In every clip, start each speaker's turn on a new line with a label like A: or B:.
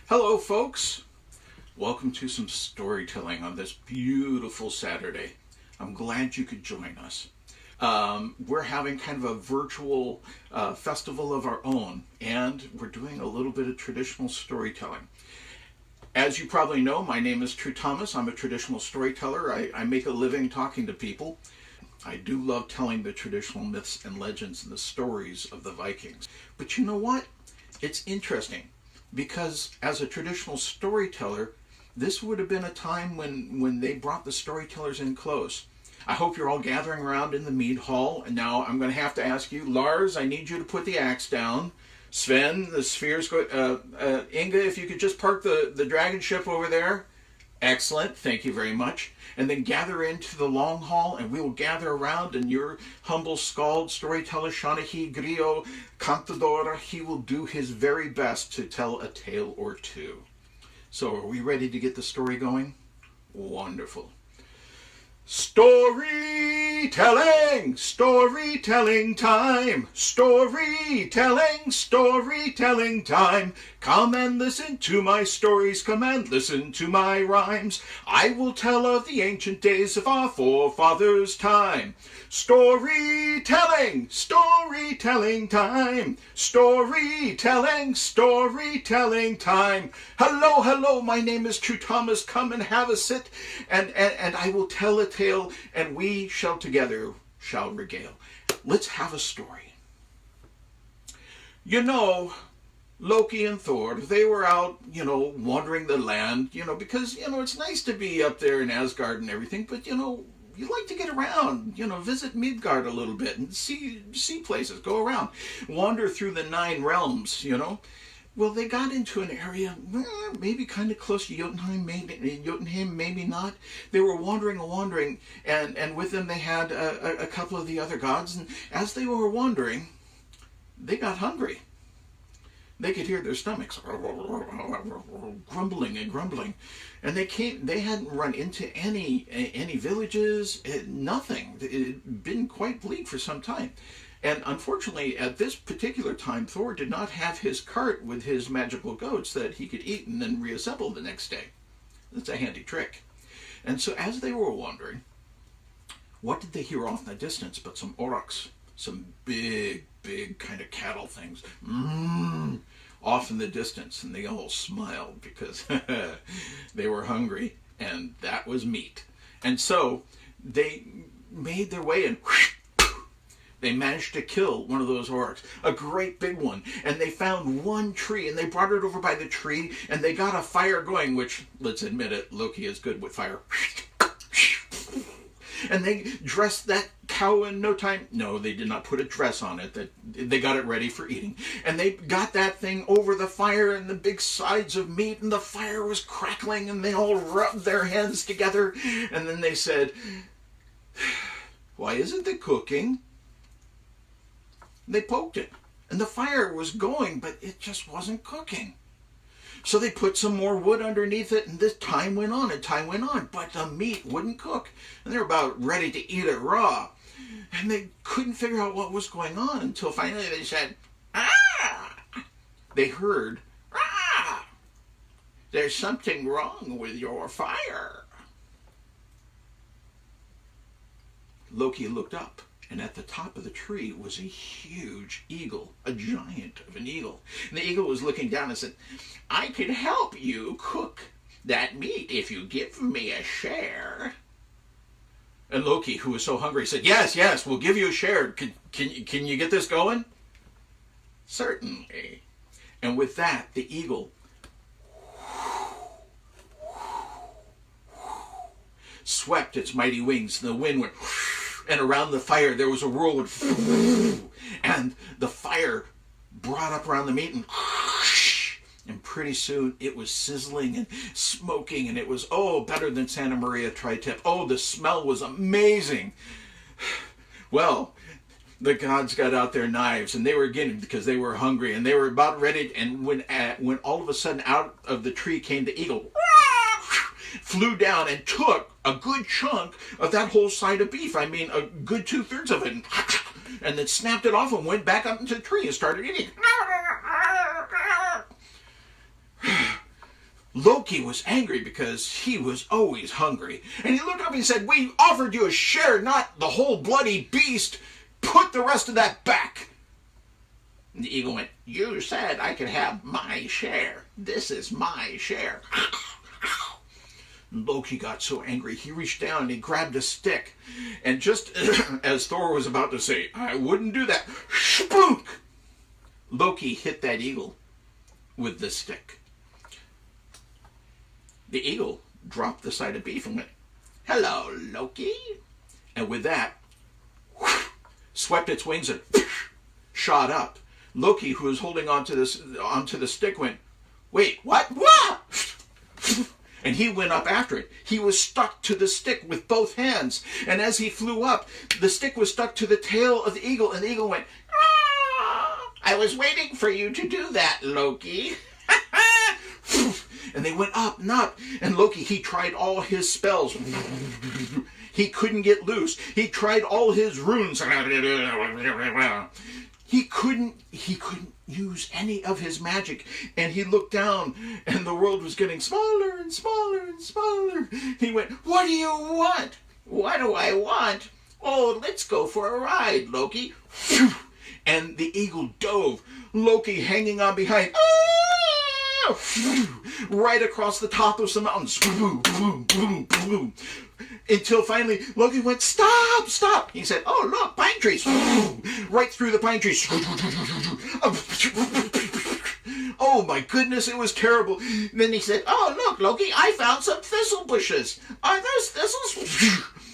A: Hello, folks. Welcome to some storytelling on this beautiful Saturday. I'm glad you could join us. We're having kind of a virtual festival of our own, and we're doing a little bit of traditional storytelling. As you probably know, my name is True Thomas. I'm a traditional storyteller. I make a living talking to people. I do love telling the traditional myths and legends and the stories of the Vikings. But you know what? It's interesting, because as a traditional storyteller, this would have been a time when they brought the storytellers in close. I hope you're all gathering around in the mead hall. And now I'm going to have to ask you, Lars, I need you to put the axe down. Sven, the spheres go. Inga, if you could just park the dragon ship over there. Excellent, thank you very much. And then gather into the long hall, and we will gather around, and your humble skald, storyteller, Shawnee Griot, Cantador, he will do his very best to tell a tale or two. So are we ready to get the story going? Wonderful. Storytelling, storytelling time, storytelling time. Come and listen to my stories, come and listen to my rhymes. I will tell of the ancient days of our forefathers' time. Storytelling, storytelling time, storytelling time. Hello, hello, my name is True Thomas. Come and have a sit, and I will tell a tale, and we shall together shall regale. Let's have a story. You know, Loki and Thor, they were out, wandering the land, because, it's nice to be up there in Asgard and everything, but, you like to get around, visit Midgard a little bit and see places, go around, wander through the 9 realms, Well, they got into an area, maybe kind of close to Jotunheim, maybe not. They were wandering, and with them they had a couple of the other gods, and as they were wandering, they got hungry. They could hear their stomachs grumbling, and they hadn't run into any villages, nothing. It had been quite bleak for some time. And unfortunately, at this particular time, Thor did not have his cart with his magical goats that he could eat and then reassemble the next day. That's a handy trick. And so as they were wandering, what did they hear off in the distance but some aurochs, some big kind of cattle things, off in the distance, and they all smiled because they were hungry, and that was meat. And so they made their way, and they managed to kill one of those aurochs, a great big one. And they found one tree, and they brought it over by the tree, and they got a fire going, which, let's admit it, Loki is good with fire. And they dressed that cow in no time. No, they did not put a dress on it. They got it ready for eating. And they got that thing over the fire and the big sides of meat, and the fire was crackling, and they all rubbed their hands together. And then they said, "Why isn't it cooking?" They poked it, and the fire was going, but it just wasn't cooking. So they put some more wood underneath it, and this time went on, but the meat wouldn't cook. And they were about ready to eat it raw. And they couldn't figure out what was going on until finally they said, "Ah!" They heard, "Ah! There's something wrong with your fire." Loki looked up, and at the top of the tree was a huge eagle, a giant of an eagle. And the eagle was looking down and said, "I can help you cook that meat if you give me a share." And Loki, who was so hungry, said, Yes, we'll give you a share. Can you get this going?" "Certainly." And with that, the eagle swept its mighty wings, and the wind went, and around the fire there was a whirlwind, and the fire brought up around the meat, and pretty soon it was sizzling and smoking, and it was, better than Santa Maria Tri-Tip. The smell was amazing. Well, the gods got out their knives, and they were getting, because they were hungry, and they were about ready, and when all of a sudden out of the tree came the eagle, flew down and took a good chunk of that whole side of beef. I mean, a good 2/3 of it, and then snapped it off and went back up into the tree and started eating. Loki was angry because he was always hungry. And he looked up and he said, "We offered you a share, not the whole bloody beast. Put the rest of that back." And the eagle went, "You said I could have my share. This is my share." Loki got so angry, he reached down and he grabbed a stick. And just as Thor was about to say, "I wouldn't do that," spook! Loki hit that eagle with the stick. The eagle dropped the side of beef and went, "Hello, Loki." And with that, swept its wings and shot up. Loki, who was holding onto the stick, went, "Wait, what? What?" And he went up after it. He was stuck to the stick with both hands. And as he flew up, the stick was stuck to the tail of the eagle. And the eagle went, "Ah, I was waiting for you to do that, Loki." And they went up and up. And Loki, he tried all his spells. He couldn't get loose. He tried all his runes. He couldn't use any of his magic. And he looked down and the world was getting smaller and smaller and smaller. He went, "What do you want?" "What do I want? Oh, let's go for a ride, Loki." And the eagle dove, Loki hanging on behind. Right across the top of some mountains. Until finally Loki went, "Stop, stop." He said, "Oh, look, pine trees." Right through the pine trees. Oh my goodness, it was terrible. And then he said, "Oh, look, Loki, I found some thistle bushes. Are those thistles?"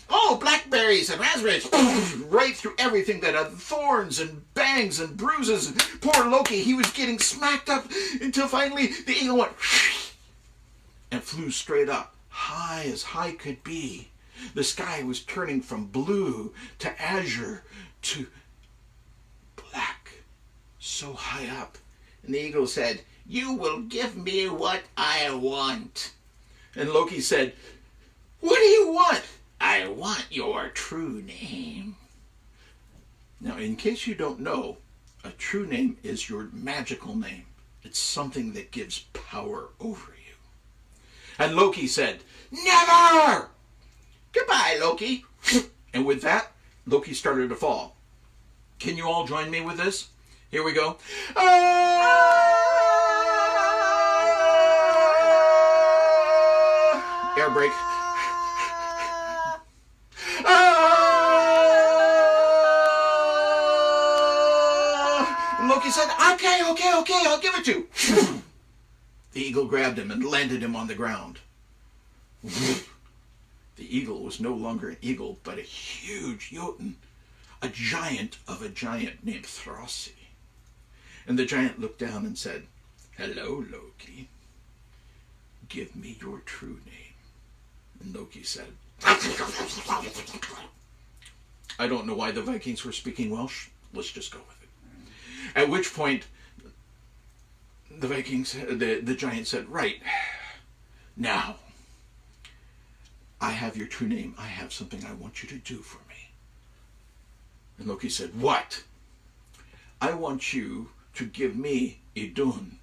A: "Oh, blackberries and raspberries." Right through everything that had thorns and bangs and bruises. Poor Loki, he was getting smacked up until finally the eagle went and flew straight up, high as high could be. The sky was turning from blue to azure to black, so high up. And the eagle said, "You will give me what I want." And Loki said, "What do you want?" "I want your true name." Now, in case you don't know, a true name is your magical name. It's something that gives power over you. And Loki said, "Never!" "Goodbye, Loki." And with that, Loki started to fall. Can you all join me with this? Here we go. Air break. And Loki said, okay, I'll give it to you. The eagle grabbed him and landed him on the ground. The eagle was no longer an eagle, but a huge Jotun, a giant of a giant named Throsi. And the giant looked down and said, "Hello, Loki. Give me your true name." And Loki said, I don't know why the Vikings were speaking Welsh. Let's just go with it. At which point, the giant said, "Right. Now, I have your true name. I have something I want you to do for me." And Loki said, "What?" "I want you to give me Idunn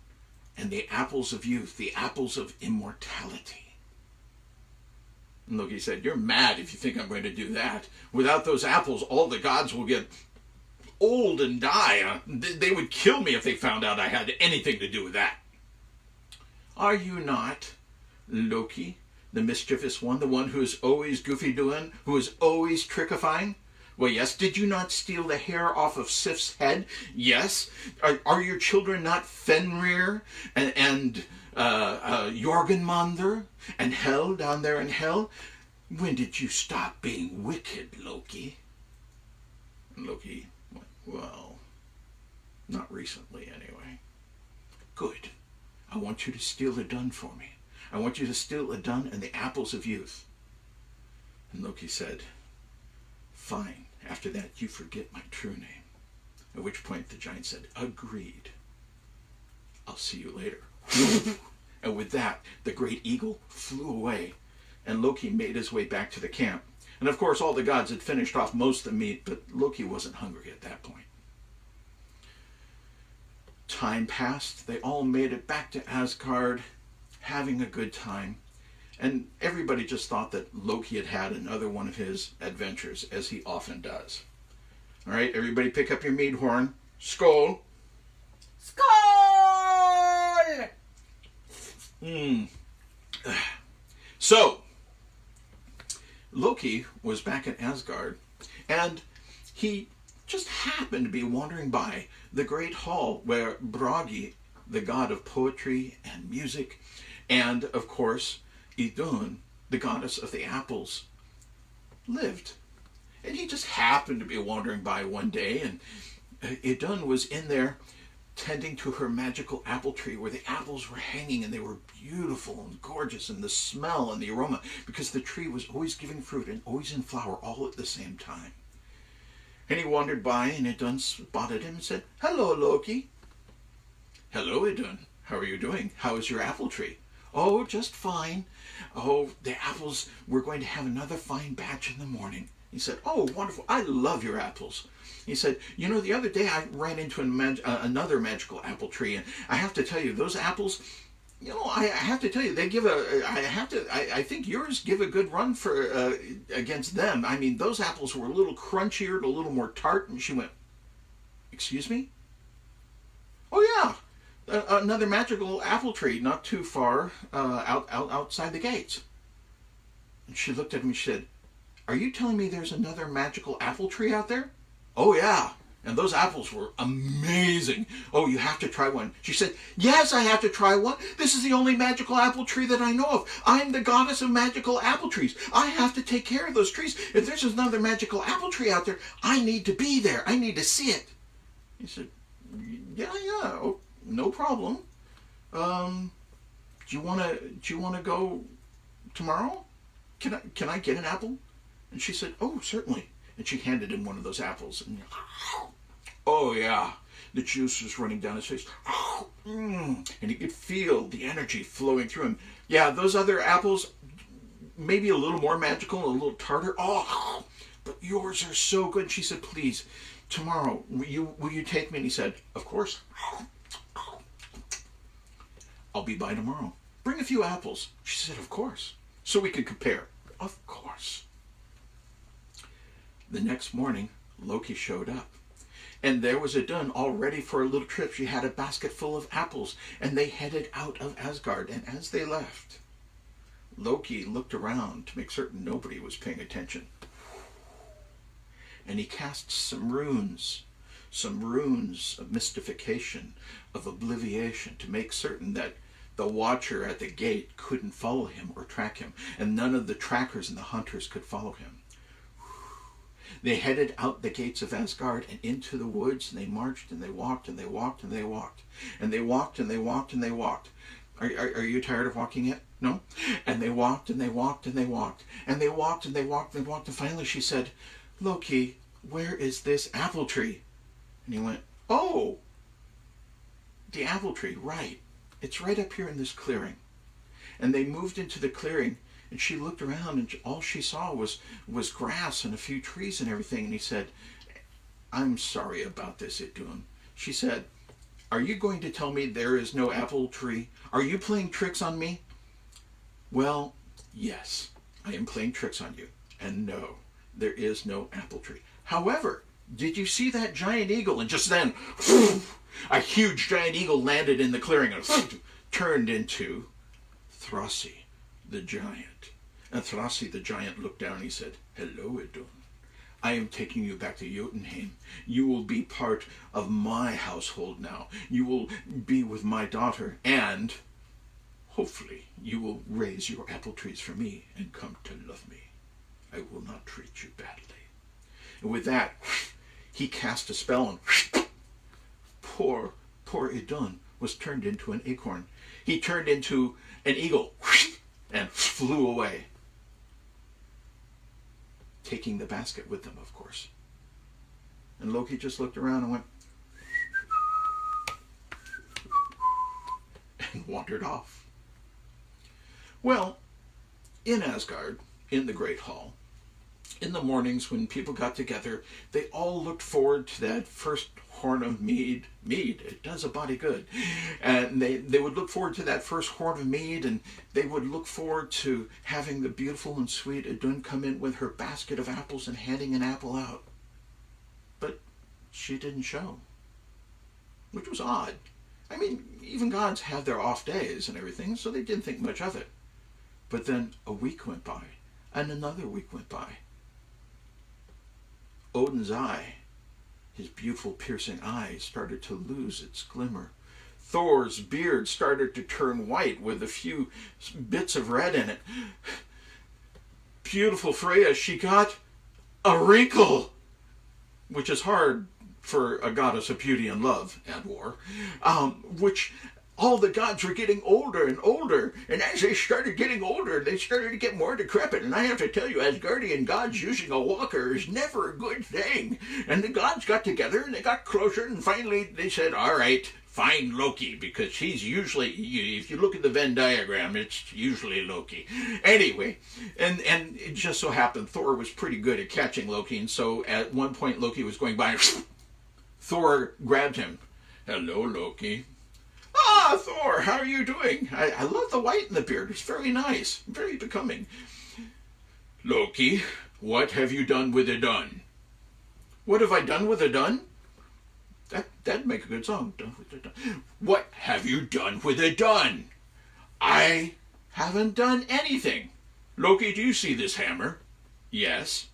A: and the apples of youth, the apples of immortality." And Loki said, "You're mad if you think I'm going to do that. Without those apples, all the gods will get old and die. They would kill me if they found out I had anything to do with that." "Are you not Loki, the mischievous one, the one who is always goofy-doing, who is always trickifying?" "Well, yes." "Did you not steal the hair off of Sif's head?" "Yes." Are your children not Fenrir and Jorgenmandr and Hel down there in Hell? When did you stop being wicked, Loki?" And Loki went, "Well, not recently anyway." "Good. I want you to steal Idunn for me. I want you to steal Idunn and the apples of youth." And Loki said, "Fine. After that, you forget my true name." At which point the giant said, "Agreed. I'll see you later." And with that, the great eagle flew away, and Loki made his way back to the camp. And of course, all the gods had finished off most of the meat, but Loki wasn't hungry at that point. Time passed. They all made it back to Asgard. having a good time. And everybody just thought that Loki had had another one of his adventures, as he often does. All right, everybody pick up your mead horn. Skål.
B: Skål!
A: So, Loki was back in Asgard, and he just happened to be wandering by the great hall where Bragi, the god of poetry and music, and, of course, Idunn, the goddess of the apples, lived. And he just happened to be wandering by one day, and Idunn was in there tending to her magical apple tree where the apples were hanging, and they were beautiful and gorgeous, and the smell and the aroma, because the tree was always giving fruit and always in flower all at the same time. And he wandered by, and Idunn spotted him and said, "Hello, Loki." "Hello, Idunn. How are you doing? How is your apple tree?" "Oh, just fine. Oh, the apples, we're going to have another fine batch in the morning." He said, "Oh, wonderful. I love your apples." He said, "You know, the other day I ran into another magical apple tree, and I have to tell you, those apples, you know, I have to tell you, they give I think yours give a good run for against them. I mean, those apples were a little crunchier and a little more tart." And she went, "Excuse me?" "Oh, yeah. Another magical apple tree not too far outside the gates." And she looked at him and she said, "Are you telling me there's another magical apple tree out there?" "Oh, yeah. And those apples were amazing. Oh, you have to try one." She said, "Yes, I have to try one. This is the only magical apple tree that I know of. I'm the goddess of magical apple trees. I have to take care of those trees. If there's another magical apple tree out there, I need to be there. I need to see it." He said, "Yeah. Oh, no problem. Do you wanna go tomorrow? Can I get an apple?" And she said, "Oh, certainly." And she handed him one of those apples. And, oh, yeah, the juice was running down his face. And he could feel the energy flowing through him. "Yeah, those other apples, maybe a little more magical, a little tartar. Oh, but yours are so good." She said, "Please, tomorrow, will you take me?" And he said, "Of course. I'll be by tomorrow. Bring a few apples." She said, "Of course. So we could compare." "Of course." The next morning, Loki showed up, and there was Idunn all ready for a little trip. She had a basket full of apples, and they headed out of Asgard. And as they left, Loki looked around to make certain nobody was paying attention. And he cast some runes of mystification, of obliviation, to make certain that the watcher at the gate couldn't follow him or track him, and none of the trackers and the hunters could follow him. They headed out the gates of Asgard and into the woods, and they marched and they walked and they walked and they walked. And they walked and they walked and they walked. Are you tired of walking yet? No? And they walked and they walked and they walked. And they walked and they walked and they walked. And finally she said, "Loki, where is this apple tree?" And he went, "Oh, the apple tree, right. It's right up here in this clearing." And they moved into the clearing, and she looked around, and all she saw was grass and a few trees and everything. And he said, "I'm sorry about this, Idunn." She said, "Are you going to tell me there is no apple tree? Are you playing tricks on me?" "Well, yes, I am playing tricks on you. And no, there is no apple tree. However, did you see that giant eagle?" And just then, a huge giant eagle landed in the clearing and turned into Thrashi the giant. And Thrashi the giant looked down and he said, "Hello, Idunn. I am taking you back to Jotunheim. You will be part of my household now. You will be with my daughter, and hopefully you will raise your apple trees for me and come to love me. I will not treat you badly." And with that, he cast a spell, and poor Idunn was turned into an acorn. He turned into an eagle and flew away, taking the basket with them, of course. And Loki just looked around and went and wandered off. Well, in Asgard, in the Great Hall, in the mornings when people got together, they all looked forward to that first horn of mead. Mead, it does a body good. And they would look forward to that first horn of mead, and they would look forward to having the beautiful and sweet Idunn come in with her basket of apples and handing an apple out. But she didn't show, which was odd. I mean, even gods have their off days and everything, so they didn't think much of it. But then a week went by, and another week went by. Odin's eye, his beautiful piercing eye, started to lose its glimmer. Thor's beard started to turn white with a few bits of red in it. Beautiful Freya, she got a wrinkle, which is hard for a goddess of beauty and love and war, which all the gods were getting older and older, and as they started getting older, they started to get more decrepit. And I have to tell you, Asgardian gods using a walker is never a good thing. And the gods got together, and they got closer, and finally they said, all right, find Loki, because he's usually, if you look at the Venn diagram, it's usually Loki. Anyway, and it just so happened Thor was pretty good at catching Loki, and so at one point Loki was going by, Thor grabbed him. Hello, Loki. Ah, Thor, how are you doing? I love the white in the beard. It's very nice, very becoming. Loki, what have you done with Idunn? What have I done with Idunn? That'd make a good song. Done with Idunn. What have you done with Idunn? I haven't done anything. Loki, do you see this hammer? Yes.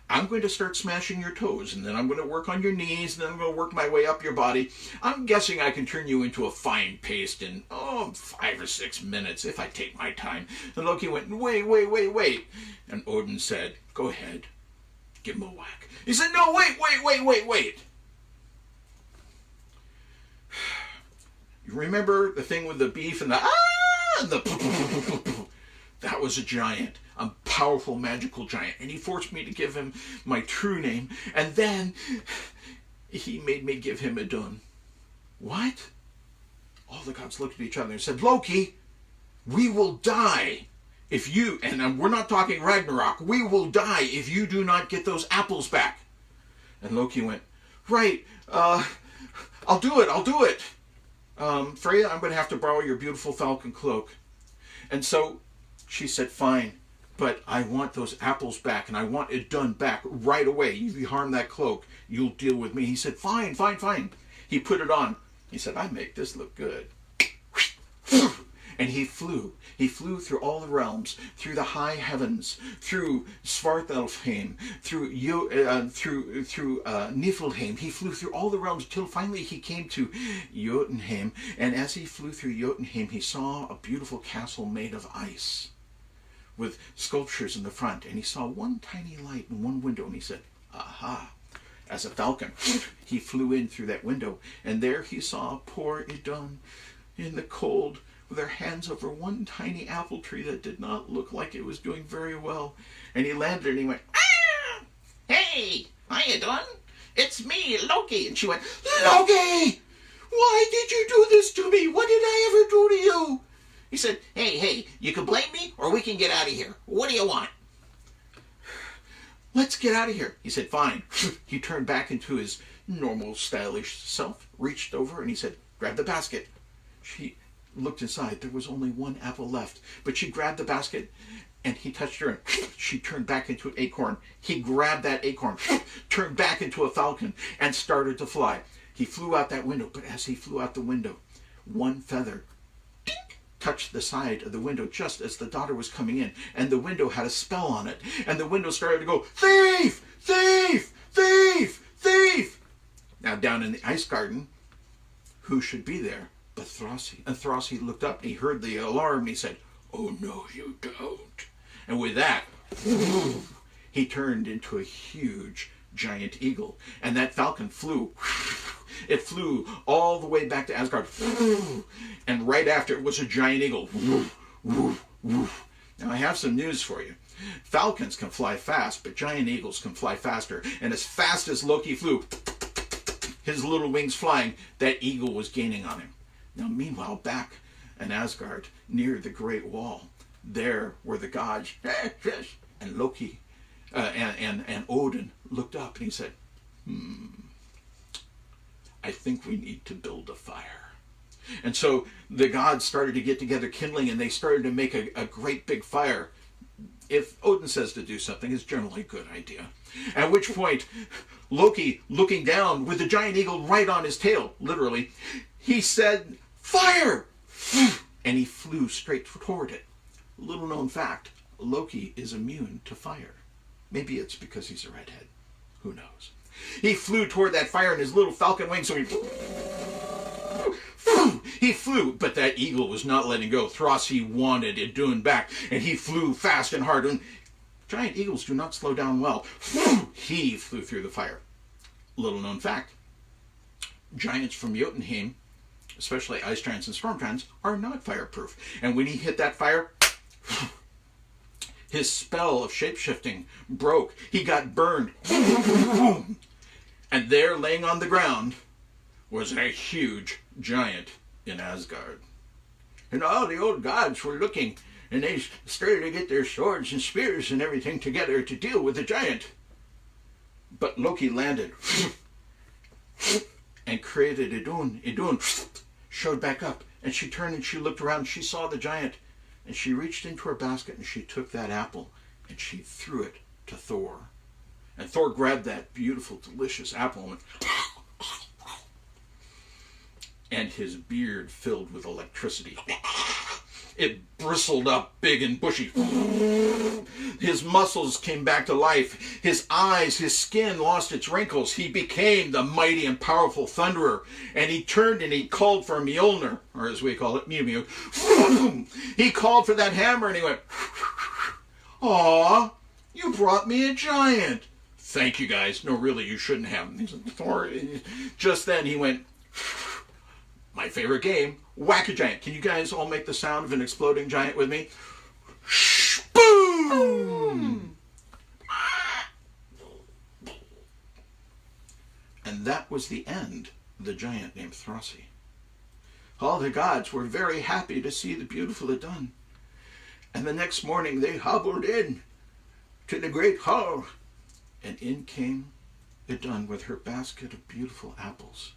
A: I'm going to start smashing your toes, and then I'm going to work on your knees, and then I'm going to work my way up your body. I'm guessing I can turn you into a fine paste in, 5 or 6 minutes, if I take my time. And Loki went, wait. And Odin said, go ahead, give him a whack. He said, no, wait. You remember the thing with the beef and the that was a giant. A powerful magical giant, and he forced me to give him my true name, and then he made me give him Idunn. What? All the gods looked at each other and said, Loki, we will die if you, and we're not talking Ragnarok, we will die if you do not get those apples back. And Loki went, right, I'll do it. Freya, I'm going to have to borrow your beautiful falcon cloak. And so she said, fine. But I want those apples back, and I want it done back right away. If you harm that cloak, you'll deal with me. He said, fine. He put it on. He said, I make this look good. And he flew. He flew through all the realms, through the high heavens, through Svartalfheim, through Niflheim. He flew through all the realms till finally he came to Jotunheim. And as he flew through Jotunheim, he saw a beautiful castle made of ice, with sculptures in the front, and he saw one tiny light in one window, and he said, aha. As a falcon, he flew in through that window, and there he saw poor Idunn in the cold, with her hands over one tiny apple tree that did not look like it was doing very well. And he landed, and he went, ah! Hey, hi Idunn, it's me, Loki. And she went, Loki, why did you do this to me? What did I ever do to you? He said, hey, you can blame me or we can get out of here. What do you want? Let's get out of here. He said, fine. He turned back into his normal, stylish self, reached over, and he said, grab the basket. She looked inside. There was only one apple left. But she grabbed the basket, and he touched her, and she turned back into an acorn. He grabbed that acorn, turned back into a falcon, and started to fly. He flew out that window, but as he flew out the window, one feather touched the side of the window just as the daughter was coming in, and the window had a spell on it, and the window started to go, thief, thief, thief, thief. Now down in the ice garden, who should be there but Throssey? And Throssey looked up, and he heard the alarm, and he said, oh no you don't. And with that, he turned into a huge giant eagle, and that falcon flew. It flew all the way back to Asgard, and right after it was a giant eagle. Now I have some news for you. Falcons can fly fast, but giant eagles can fly faster. And as fast as Loki flew, his little wings flying, that eagle was gaining on him. Now meanwhile, back in Asgard, near the Great Wall, there were the gods, and Loki and Odin looked up, and he said, I think we need to build a fire. And so the gods started to get together kindling, and they started to make a great big fire. If Odin says to do something, it's generally a good idea. At which point, Loki, looking down with the giant eagle right on his tail, literally, he said, "Fire!" And he flew straight toward it. Little known fact, Loki is immune to fire. Maybe it's because he's a redhead. Who knows? He flew toward that fire in his little falcon wings, so he flew, but that eagle was not letting go. Throssey wanted Idunn back, and he flew fast and hard. And giant eagles do not slow down well. He flew through the fire. Little known fact, giants from Jotunheim, especially ice giants and storm giants, are not fireproof. And when he hit that fire, his spell of shape-shifting broke. He got burned. And there, laying on the ground, was a huge giant in Asgard. And all the old gods were looking, and they started to get their swords and spears and everything together to deal with the giant. But Loki landed and created Idunn. Idunn showed back up, and she turned and she looked around. She saw the giant, and she reached into her basket and she took that apple and she threw it to Thor. And Thor grabbed that beautiful, delicious apple and went, and his beard filled with electricity. It bristled up big and bushy. His muscles came back to life. His eyes, his skin lost its wrinkles. He became the mighty and powerful thunderer. And he turned and he called for Mjolnir, or as we call it, Mew Mew. He called for that hammer and he went, "Aw, you brought me a giant." "Thank you, guys." "No, really, you shouldn't have." Thor. Just then he went, my favorite game, Whack-A-Giant. Can you guys all make the sound of an exploding giant with me? Boom! And that was the end of the giant named Throssey. All the gods were very happy to see the beautiful Idunn. And the next morning they hobbled in to the great hall. And in came Idunn with her basket of beautiful apples.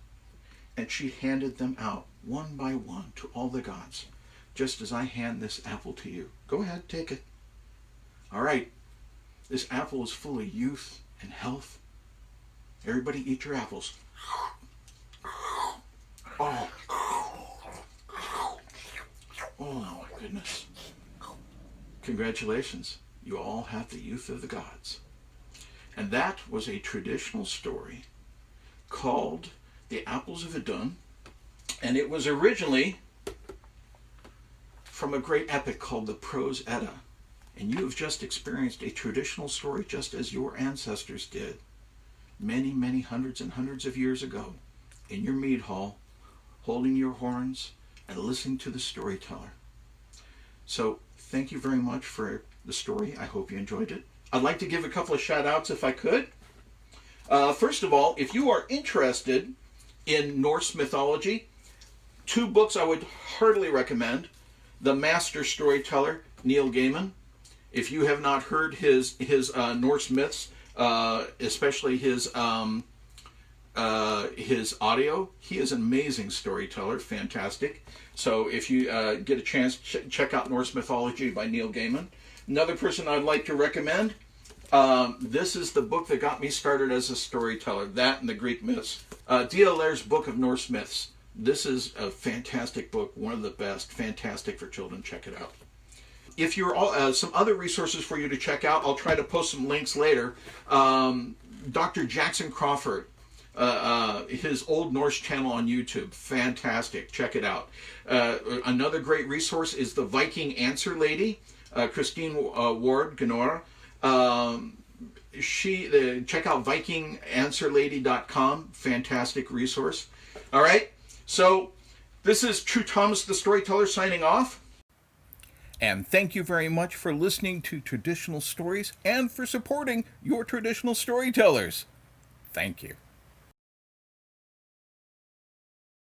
A: And she handed them out one by one to all the gods, just as I hand this apple to you. Go ahead, take it. All right, this apple is full of youth and health. Everybody eat your apples. Oh, my goodness. Congratulations, you all have the youth of the gods. And that was a traditional story called The Apples of Idunn, and it was originally from a great epic called the Prose Edda. And you have just experienced a traditional story just as your ancestors did many, many hundreds and hundreds of years ago in your mead hall, holding your horns and listening to the storyteller. So thank you very much for the story. I hope you enjoyed it. I'd like to give a couple of shout outs if I could. First of all, if you are interested in Norse mythology, two books I would heartily recommend. The Master Storyteller, Neil Gaiman. If you have not heard his Norse myths, especially his audio, he is an amazing storyteller, fantastic. So if you get a chance, check out Norse mythology by Neil Gaiman. Another person I'd like to recommend, this is the book that got me started as a storyteller, that and the Greek myths. D.L. Lair's Book of Norse Myths. This is a fantastic book, one of the best, fantastic for children. Check it out. If you're all, some other resources for you to check out, I'll try to post some links later. Dr. Jackson Crawford, his Old Norse channel on YouTube, fantastic. Check it out. Another great resource is the Viking Answer Lady, Christine Ward Ganora. Check out vikinganswerlady.com. Fantastic resource. All right. So this is True Thomas the Storyteller signing off. And thank you very much for listening to Traditional Stories and for supporting your traditional storytellers. Thank you.